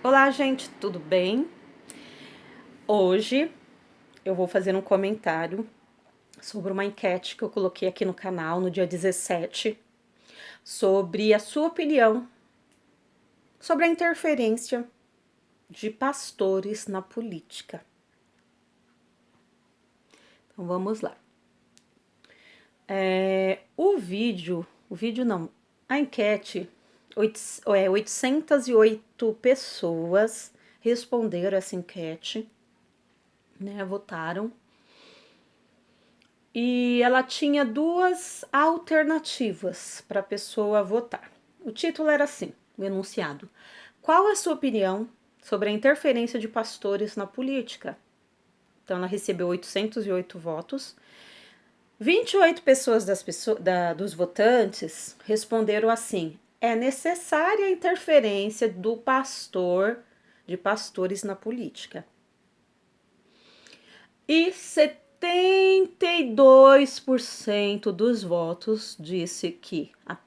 Olá, gente, tudo bem? Hoje eu vou fazer um comentário sobre uma enquete que eu coloquei aqui no canal no dia 17 sobre a sua opinião sobre a interferência de pastores na política. Então vamos lá. O vídeo não, a enquete, 808 pessoas responderam essa enquete, né, votaram. E ela tinha duas alternativas para a pessoa votar. O título era assim, o enunciado: qual a sua opinião sobre a interferência de pastores na política? Então ela recebeu 808 votos. 28 pessoas dos votantes responderam assim: é necessária a interferência de pastores na política. E 72% dos votos disse que a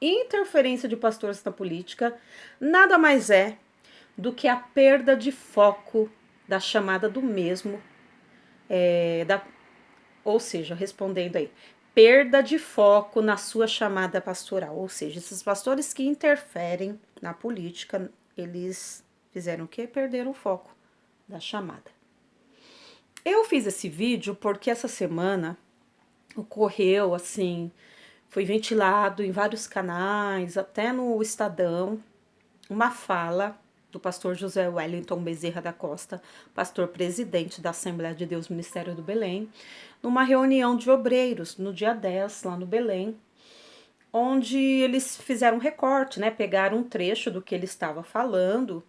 interferência de pastores na política nada mais é do que a perda de foco da chamada do mesmo, ou seja, respondendo aí, perda de foco na sua chamada pastoral, ou seja, esses pastores que interferem na política, eles fizeram o quê? Perderam o foco da chamada. Eu fiz esse vídeo porque essa semana ocorreu assim, foi ventilado em vários canais, até no Estadão, uma fala do pastor José Wellington Bezerra da Costa, pastor presidente da Assembleia de Deus Ministério do Belém, numa reunião de obreiros no dia 10, lá no Belém, onde eles fizeram um recorte, né? Pegaram um trecho do que ele estava falando,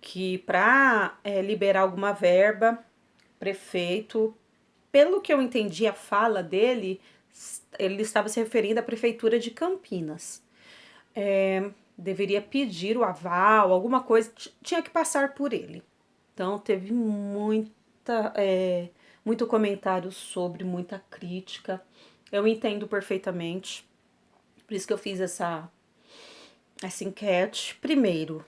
que para liberar alguma verba, prefeito, pelo que eu entendi a fala dele, ele estava se referindo à prefeitura de Campinas. Deveria pedir o aval, alguma coisa, tinha que passar por ele. Então teve muito comentário sobre, muita crítica. Eu entendo perfeitamente, por isso que eu fiz essa enquete. Primeiro,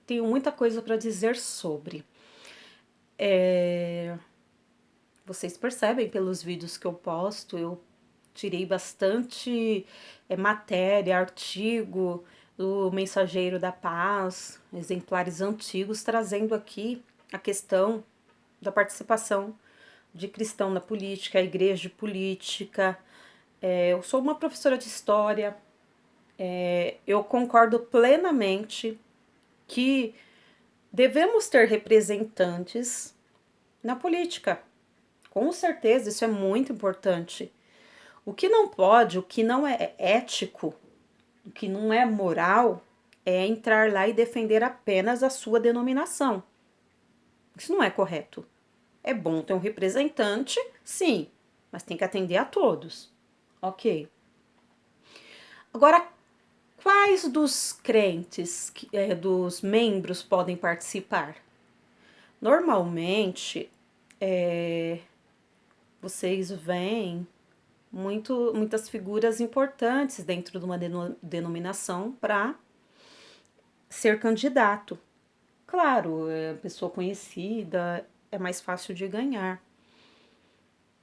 tenho muita coisa para dizer sobre. Vocês percebem pelos vídeos que eu posto, eu tirei bastante matéria, artigo do Mensageiro da Paz, exemplares antigos, trazendo aqui a questão da participação de cristão na política, a igreja política. Eu sou uma professora de história, eu concordo plenamente que devemos ter representantes na política. Com certeza, isso é muito importante. O que não pode, o que não é ético, o que não é moral, é entrar lá e defender apenas a sua denominação. Isso não é correto. É bom ter um representante, sim, mas tem que atender a todos. Ok. Agora, quais dos crentes, dos membros podem participar? Normalmente, vocês veem muitas figuras importantes dentro de uma denominação para ser candidato. Claro, é pessoa conhecida, é mais fácil de ganhar.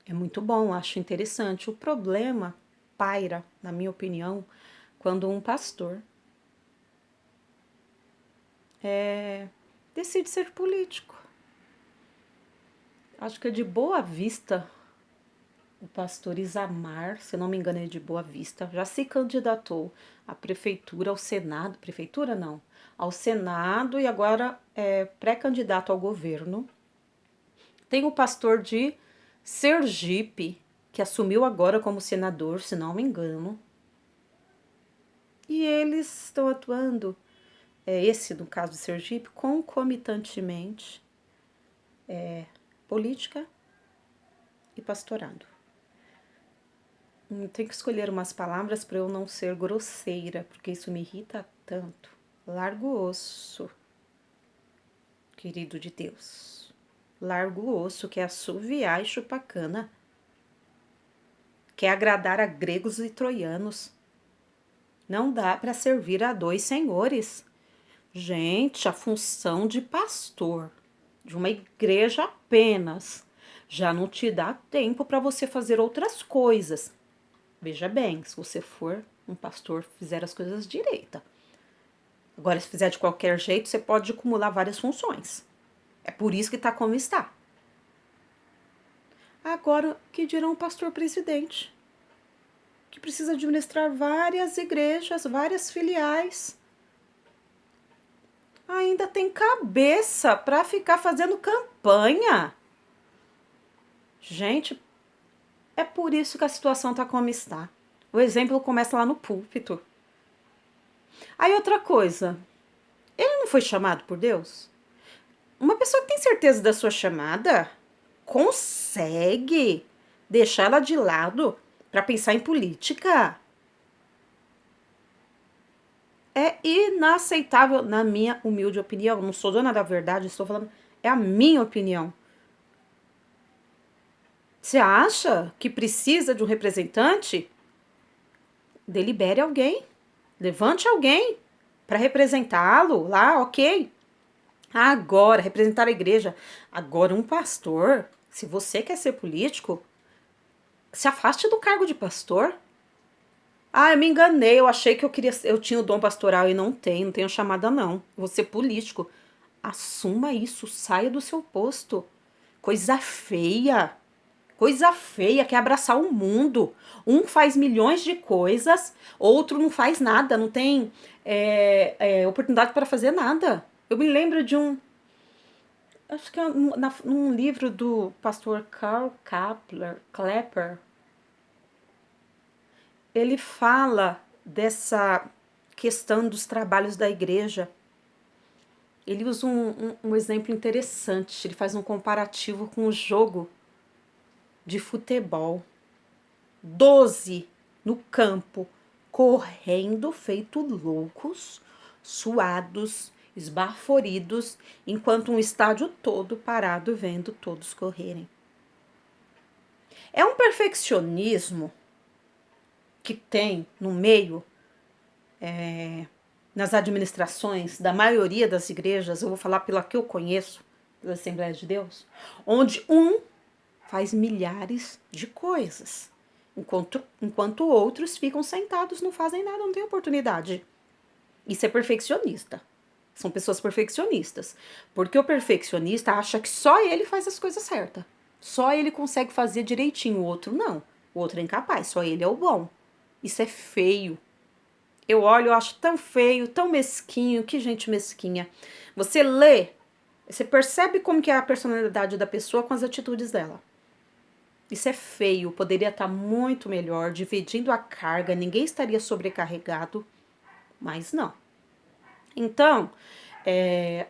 É muito bom, acho interessante. O problema paira, na minha opinião, quando um pastor decide ser político. Acho que é de Boa Vista, o pastor Isamar, se não me engano, é de Boa Vista, já se candidatou à prefeitura, ao Senado, prefeitura não, ao Senado e agora é pré-candidato ao governo. Tem o pastor de Sergipe, que assumiu agora como senador, se não me engano. E eles estão atuando, esse no caso de Sergipe, concomitantemente, política e pastorado. Tem que escolher umas palavras para eu não ser grosseira, porque isso me irrita tanto. Largo o osso, querido de Deus. Largo o osso, quer assoviar e chupar cana. Quer agradar a gregos e troianos. Não dá para servir a dois senhores. Gente, a função de pastor de uma igreja apenas já não te dá tempo para você fazer outras coisas. Veja bem, se você for um pastor, fizer as coisas direita. Agora, se fizer de qualquer jeito, você pode acumular várias funções. É por isso que está como está. Agora, que dirá um pastor presidente? Que precisa administrar várias igrejas, várias filiais. Ainda tem cabeça para ficar fazendo campanha. Gente, é por isso que a situação está como está. O exemplo começa lá no púlpito. Aí outra coisa, ele não foi chamado por Deus? Uma pessoa que tem certeza da sua chamada consegue deixar ela de lado para pensar em política? É inaceitável, na minha humilde opinião. Não sou dona da verdade, estou falando, é a minha opinião. Você acha que precisa de um representante? Delibere alguém, levante alguém para representá-lo lá, ok? Agora, representar a igreja. Agora, um pastor, se você quer ser político, se afaste do cargo de pastor. Ah, eu me enganei, eu achei que eu tinha o dom pastoral e não tenho chamada não. Vou ser político. Assuma isso, saia do seu posto. Coisa feia. Coisa feia, quer abraçar o mundo. Um faz milhões de coisas, outro não faz nada, não tem oportunidade para fazer nada. Eu me lembro de acho que é num livro do pastor Karl Klepper, ele fala dessa questão dos trabalhos da igreja. Ele usa um exemplo interessante, ele faz um comparativo com o jogo de futebol. 12 no campo, correndo feito loucos, suados, esbaforidos, enquanto um estádio todo parado vendo todos correrem. É um perfeccionismo que tem no meio, nas administrações da maioria das igrejas, eu vou falar pela que eu conheço, da Assembleia de Deus, onde um faz milhares de coisas, enquanto outros ficam sentados, não fazem nada, não têm oportunidade. Isso é perfeccionista. São pessoas perfeccionistas. Porque o perfeccionista acha que só ele faz as coisas certas. Só ele consegue fazer direitinho, o outro não. O outro é incapaz, só ele é o bom. Isso é feio. Eu olho, eu acho tão feio, tão mesquinho, que gente mesquinha. Você lê, você percebe como que é a personalidade da pessoa com as atitudes dela. Isso é feio, poderia estar muito melhor, dividindo a carga, ninguém estaria sobrecarregado, mas não. Então,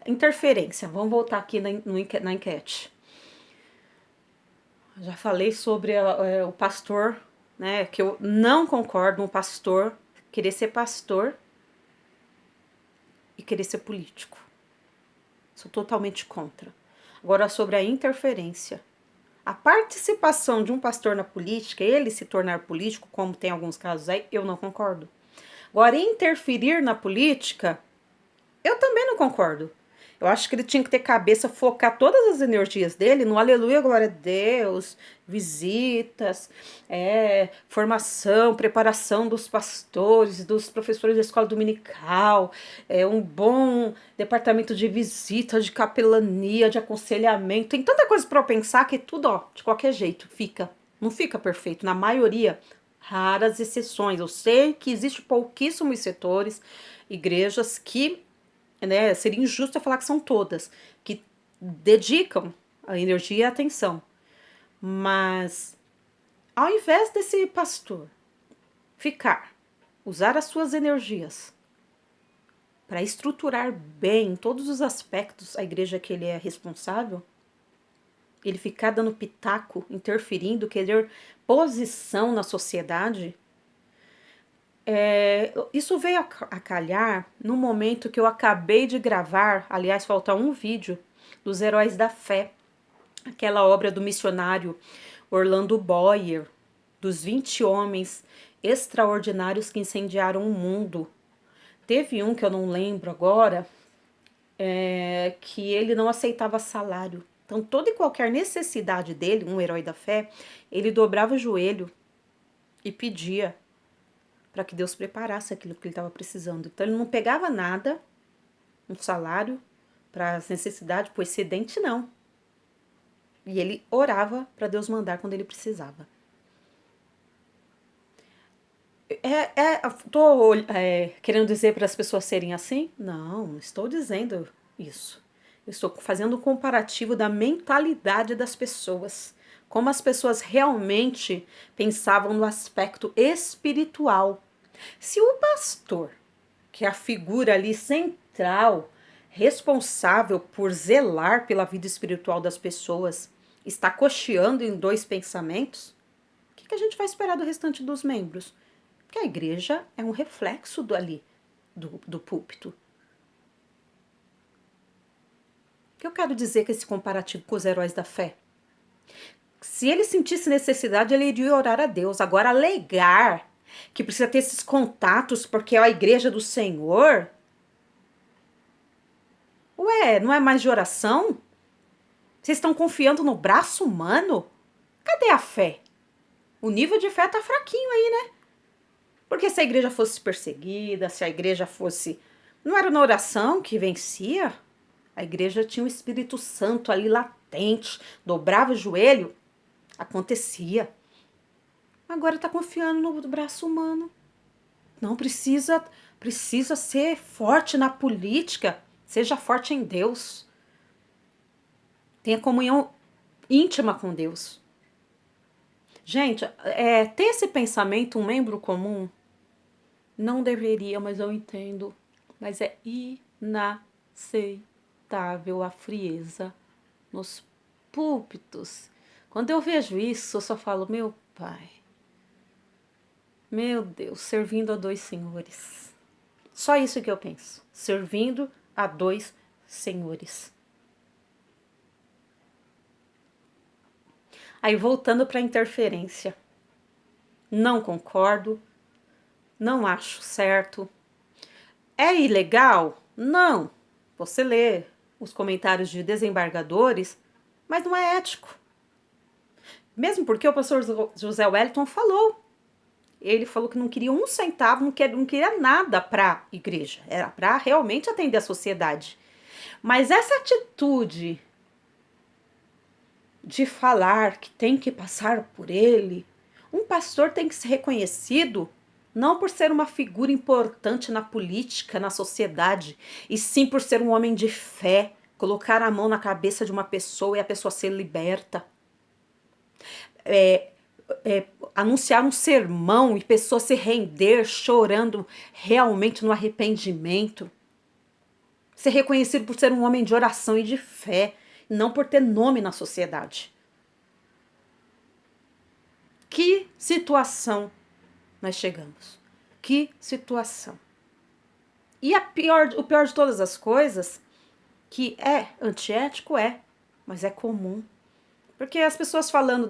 interferência, vamos voltar aqui na enquete. Já falei sobre o pastor, né, que eu não concordo um pastor querer ser pastor e querer ser político. Sou totalmente contra. Agora, sobre a interferência. A participação de um pastor na política, ele se tornar político, como tem alguns casos aí, eu não concordo. Agora, interferir na política, eu também não concordo. Eu acho que ele tinha que ter cabeça, focar todas as energias dele no aleluia, glória a Deus, visitas, formação, preparação dos pastores, dos professores da escola dominical, um bom departamento de visita, de capelania, de aconselhamento. Tem tanta coisa para eu pensar que tudo, de qualquer jeito, fica. Não fica perfeito. Na maioria, raras exceções. Eu sei que existe pouquíssimos setores, igrejas que, né, seria injusto eu falar que são todas, que dedicam a energia e a atenção. Mas, ao invés desse pastor usar as suas energias para estruturar bem todos os aspectos a igreja que ele é responsável, ele ficar dando pitaco, interferindo, querer posição na sociedade, isso veio a calhar no momento que eu acabei de gravar, aliás, falta um vídeo, dos Heróis da Fé, aquela obra do missionário Orlando Boyer, dos 20 homens extraordinários que incendiaram o mundo. Teve um que eu não lembro agora, que ele não aceitava salário. Então, toda e qualquer necessidade dele, um herói da fé, ele dobrava o joelho e pedia para que Deus preparasse aquilo que ele estava precisando. Então, ele não pegava nada, um salário, para as necessidades, para o excedente, não. E ele orava para Deus mandar quando ele precisava. Estou querendo dizer para as pessoas serem assim? Não estou dizendo isso. Eu estou fazendo um comparativo da mentalidade das pessoas. Como as pessoas realmente pensavam no aspecto espiritual. Se o pastor, que é a figura ali central, responsável por zelar pela vida espiritual das pessoas, está cocheando em dois pensamentos, o que a gente vai esperar do restante dos membros? Porque a igreja é um reflexo do púlpito. O que eu quero dizer com esse comparativo com os heróis da fé? Se ele sentisse necessidade, ele iria orar a Deus. Agora, alegar que precisa ter esses contatos porque é a igreja do Senhor. Ué, não é mais de oração? Vocês estão confiando no braço humano? Cadê a fé? O nível de fé tá fraquinho aí, né? Porque se a igreja fosse perseguida, se a igreja fosse... Não era na oração que vencia? A igreja tinha o Espírito Santo ali latente, dobrava o joelho, acontecia. Agora está confiando no braço humano. Não precisa ser forte na política, seja forte em Deus. Tenha comunhão íntima com Deus. Gente, ter esse pensamento, um membro comum, não deveria, mas eu entendo. Mas é inaceitável a frieza nos púlpitos. Quando eu vejo isso, eu só falo, meu Pai, meu Deus, servindo a dois senhores. Só isso que eu penso, servindo a dois senhores. Aí voltando para a interferência. Não concordo, não acho certo. É ilegal? Não. Você lê os comentários de desembargadores, mas não é ético. Mesmo porque o pastor José Wellington falou. Ele falou que não queria um centavo, não queria nada para a igreja. Era para realmente atender a sociedade. Mas essa atitude de falar que tem que passar por ele, um pastor tem que ser reconhecido não por ser uma figura importante na política, na sociedade, e sim por ser um homem de fé, colocar a mão na cabeça de uma pessoa e a pessoa ser liberta. Anunciar um sermão e pessoa se render chorando realmente no arrependimento. Ser reconhecido por ser um homem de oração e de fé, não por ter nome na sociedade. Que situação nós chegamos? Que situação? E o pior de todas as coisas, que é antiético, mas é comum. Porque as pessoas falando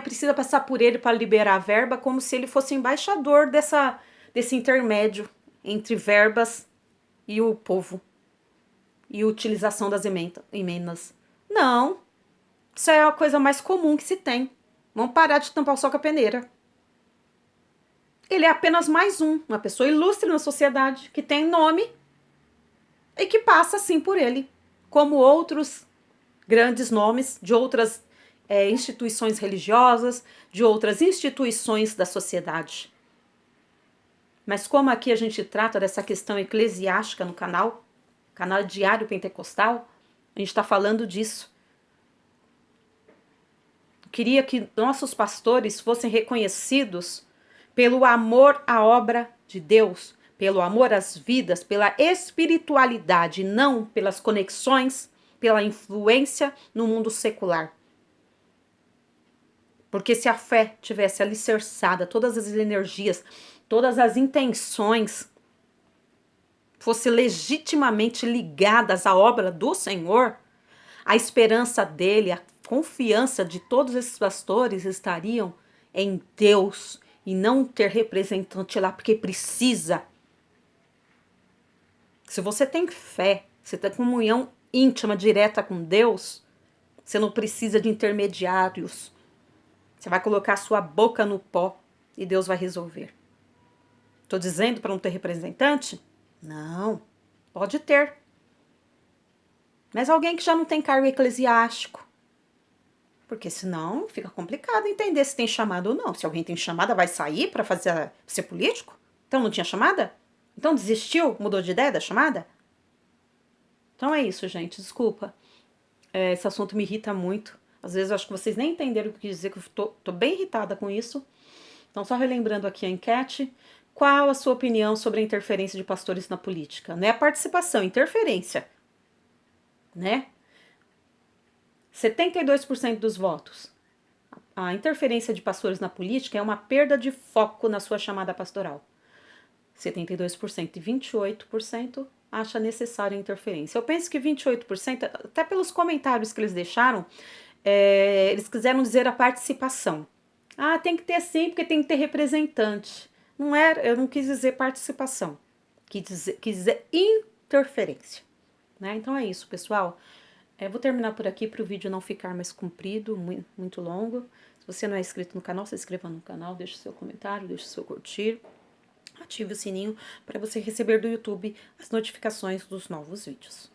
precisa passar por ele para liberar a verba, como se ele fosse embaixador desse intermédio entre verbas e o povo. E utilização das emendas. Não, isso é a coisa mais comum que se tem. Vamos parar de tampar o sol com a peneira. Ele é apenas mais uma pessoa ilustre na sociedade, que tem nome e que passa assim por ele, como outros grandes nomes de outras instituições religiosas, de outras instituições da sociedade. Mas como aqui a gente trata dessa questão eclesiástica no canal Diário Pentecostal, a gente está falando disso. Queria que nossos pastores fossem reconhecidos pelo amor à obra de Deus, pelo amor às vidas, pela espiritualidade, não pelas conexões, pela influência no mundo secular. Porque se a fé tivesse alicerçada, todas as energias, todas as intenções fossem legitimamente ligadas à obra do Senhor, a esperança dele, a confiança de todos esses pastores estariam em Deus e não ter representante lá porque precisa. Se você tem fé, você tem comunhão íntima, direta com Deus, você não precisa de intermediários. Você vai colocar a sua boca no pó e Deus vai resolver. Estou dizendo para não ter representante? Não, pode ter. Mas alguém que já não tem cargo eclesiástico. Porque senão fica complicado entender se tem chamada ou não. Se alguém tem chamada, vai sair para ser político? Então não tinha chamada? Então desistiu? Mudou de ideia da chamada? Então é isso, gente. Desculpa. Esse assunto me irrita muito. Às vezes eu acho que vocês nem entenderam o que quis dizer, que eu tô bem irritada com isso. Então, só relembrando aqui a enquete. Qual a sua opinião sobre a interferência de pastores na política? Não é a participação, interferência. Né? 72% dos votos. A interferência de pastores na política é uma perda de foco na sua chamada pastoral. 72% e 28% acha necessária a interferência. Eu penso que 28%, até pelos comentários que eles deixaram, eles quiseram dizer a participação. Ah, tem que ter sim, porque tem que ter representante. Não era, eu não quis dizer participação, quis dizer interferência. Né? Então é isso, pessoal. Vou terminar por aqui para o vídeo não ficar mais comprido, muito longo. Se você não é inscrito no canal, se inscreva no canal, deixe seu comentário, deixe seu curtir. Ative o sininho para você receber do YouTube as notificações dos novos vídeos.